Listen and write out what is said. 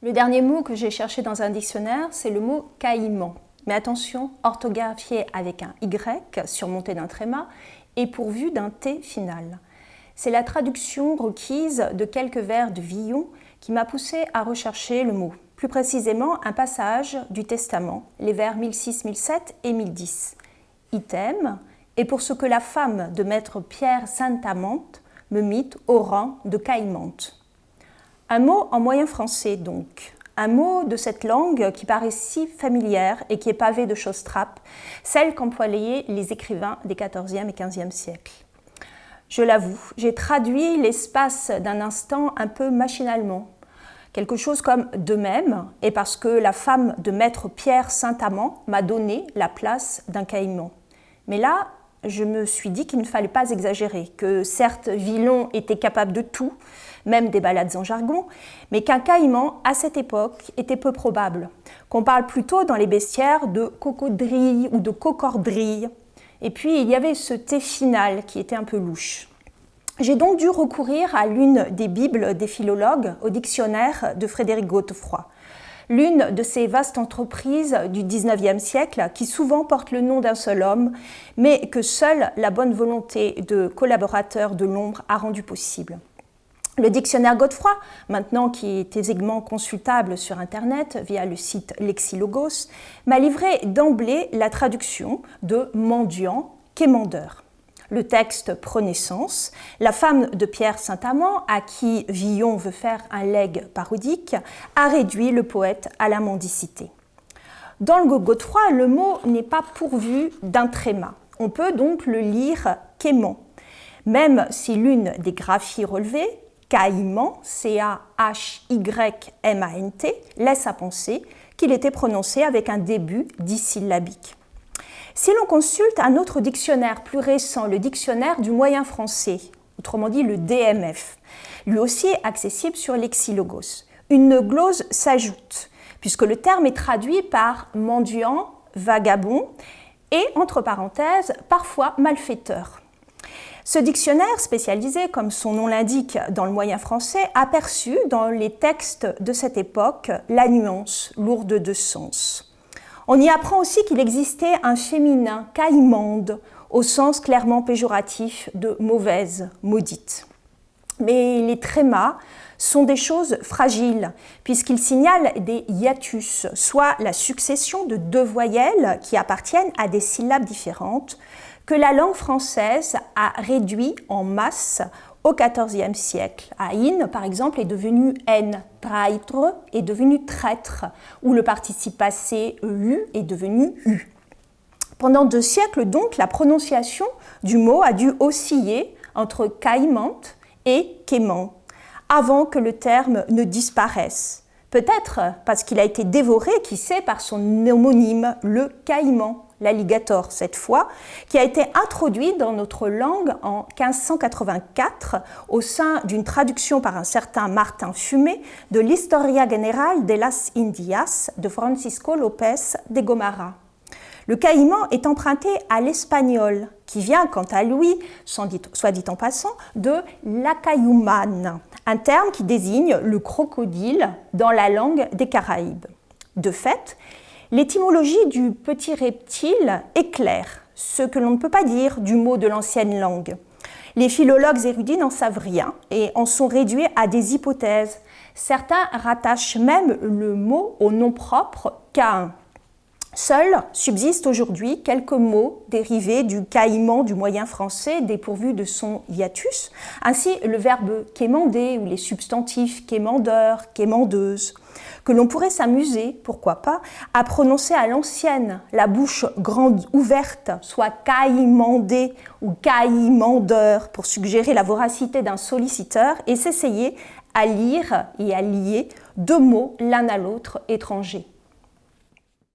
Le dernier mot que j'ai cherché dans un dictionnaire, c'est le mot caïman. Mais attention, orthographié avec un Y surmonté d'un tréma et pourvu d'un T final. C'est la traduction requise de quelques vers de Villon qui m'a poussé à rechercher le mot. Plus précisément, un passage du Testament, les vers 1006, 1007 et 1010. Item, et pour ce que la femme de maître Pierre Saint-Amante me mit au rang de caïmante. Un mot en moyen français donc, un mot de cette langue qui paraît si familière et qui est pavée de choses trappes, celle qu'employaient les écrivains des XIVe et XVe siècles. Je l'avoue, j'ai traduit l'espace d'un instant un peu machinalement, quelque chose comme « de même » et parce que la femme de maître Pierre Saint-Amant m'a donné la place d'un caïman. Mais là, je me suis dit qu'il ne fallait pas exagérer, que certes Villon était capable de tout, même des ballades en jargon, mais qu'un caïman, à cette époque, était peu probable, qu'on parle plutôt dans les bestiaires de cocodrille ou de cocordrille. Et puis, il y avait ce T final qui était un peu louche. J'ai donc dû recourir à l'une des bibles des philologues, au dictionnaire de Frédéric Godefroy. L'une de ces vastes entreprises du XIXe siècle qui souvent portent le nom d'un seul homme, mais que seule la bonne volonté de collaborateurs de l'ombre a rendu possible. Le dictionnaire Godefroy, maintenant qui est aisément consultable sur Internet via le site Lexilogos, m'a livré d'emblée la traduction de mendiant, quémandeur. Le texte prenait sens. La femme de Pierre Saint-Amant, à qui Villon veut faire un legs parodique, a réduit le poète à la mendicité. Dans le Godefroy, le mot n'est pas pourvu d'un tréma. On peut donc le lire quémant, même si l'une des graphies relevées, caïman, C-A-H-Y-M-A-N-T, laisse à penser qu'il était prononcé avec un début dissyllabique. Si l'on consulte un autre dictionnaire plus récent, le dictionnaire du moyen français, autrement dit le DMF, lui aussi accessible sur Lexilogos, une glose s'ajoute, puisque le terme est traduit par mendiant, vagabond et, entre parenthèses, parfois malfaiteur. Ce dictionnaire spécialisé, comme son nom l'indique dans le moyen français, a perçu dans les textes de cette époque la nuance lourde de sens. On y apprend aussi qu'il existait un féminin caïmande, au sens clairement péjoratif de mauvaise, maudite. Mais les trémas sont des choses fragiles, puisqu'ils signalent des hiatus, soit la succession de deux voyelles qui appartiennent à des syllabes différentes, que la langue française a réduit en masse au XIVe siècle. Aïn, par exemple, est devenu N, traître est devenu traître, ou le participe passé EU est devenu U. Pendant 2 siècles, donc, la prononciation du mot a dû osciller entre caïmante et quémant, avant que le terme ne disparaisse. Peut-être parce qu'il a été dévoré, qui sait, par son homonyme, le caïman, l'alligator cette fois, qui a été introduit dans notre langue en 1584 au sein d'une traduction par un certain Martin Fumé de l'Historia General de las Indias de Francisco López de Gomara. Le caïman est emprunté à l'espagnol, qui vient quant à lui, soit dit en passant, de l'acayuman, un terme qui désigne le crocodile dans la langue des Caraïbes. De fait, l'étymologie du petit reptile est claire, ce que l'on ne peut pas dire du mot de l'ancienne langue. Les philologues érudits n'en savent rien et en sont réduits à des hypothèses. Certains rattachent même le mot au nom propre caïn. Seuls subsistent aujourd'hui quelques mots dérivés du caïman du moyen français dépourvu de son hiatus, ainsi le verbe quémander ou les substantifs quémandeur, quémandeuse, que l'on pourrait s'amuser, pourquoi pas, à prononcer à l'ancienne, la bouche grande ouverte, soit caïmandé ou caïmandeur, pour suggérer la voracité d'un solliciteur et s'essayer à lire et à lier 2 mots l'un à l'autre étrangers.